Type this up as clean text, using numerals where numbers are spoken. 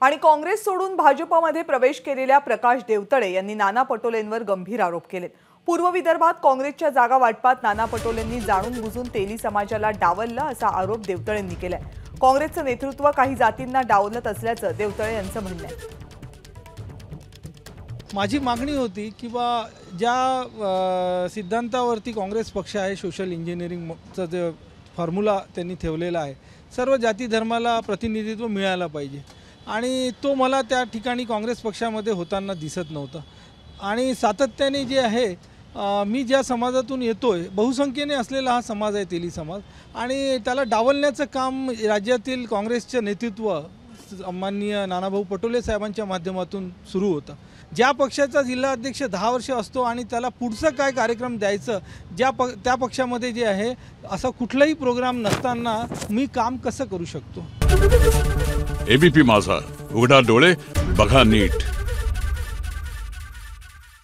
आणि काँग्रेस सोडून भाजपमध्ये प्रवेश केलेल्या प्रकाश देवतळे यांनी नाना पटोलेंवर गंभीर आरोप केलेत। पूर्व विदर्भात काँग्रेसच्या जागा वाटपात नाना पटोलेंनी जाणून बुजून तेली समाजाला डावललं असा आरोप देवतळेंनी केलाय। काँग्रेसचं नेतृत्व काही जातींना डावलत असल्याचं देवतळे यांचं म्हणणं आहे। माझी मागणी होती की ज्या सिद्धांतावरती काँग्रेस पक्ष आहे, सोशल इंजिनिअरिंगचं जे फॉर्म्युला त्यांनी ठेवलेला आहे, सर्व जाती धर्माला प्रतिनिधित्व मिळायला पाहिजे आणि तो मला त्या ठिकाणी काँग्रेस पक्षामध्ये होताना दिसत नव्हता। आणि सातत्याने जे आहे मी ज्या समाजातून येतोय, बहुसंख्येने असलेला हा समाज आहे तेली समाज, आणि त्याला डावलण्याचं काम राज्यातील काँग्रेसचे नेतृत्व माननीय नानाभाऊ पटोले साहेबांच्या माध्यमातून सुरू होतं। ज्या पक्षाचा जिल्हा अध्यक्ष 10 वर्ष असतो आणि त्याला पुढचं काय कार्यक्रम द्यायचं त्या पक्षामध्ये जे आहे असा कुठलाही प्रोग्राम नसताना मी काम कसं करू शकतो। एबीपी माझा, उघडा डोळे बघा नीट।